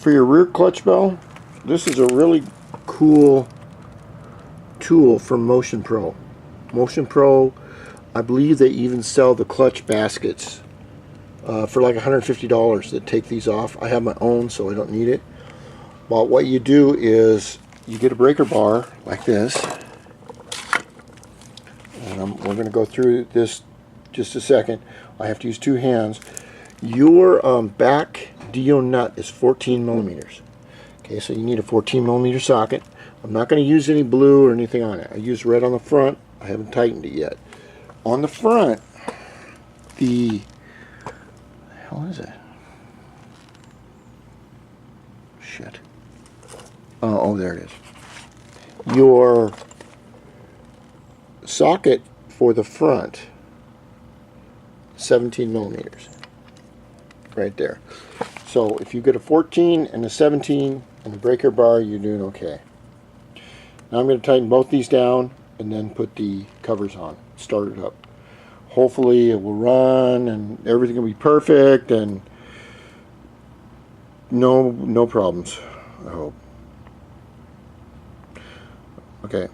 for your rear clutch bell, this is a really cool tool from Motion Pro. Motion Pro, I believe they even sell the clutch baskets for like $150 that take these off. I have my own, so I don't need it. But what you do is you get a breaker bar like this, and we're going to go through this just a second. I have to use two hands. Your back Dio nut is 14 millimeters. Okay, so you need a 14 millimeter socket. I'm not going to use any blue or anything on it. I use red on the front. I haven't tightened it yet. On the front, the hell is it? Shit. Oh, there it is. Your socket for the front, 17 millimeters. Right there. So if you get a 14 and a 17 and the breaker bar, you're doing okay. Now I'm going to tighten both these down and then put the covers on. Start it up. Hopefully it will run and everything will be perfect and no problems, I hope. Okay.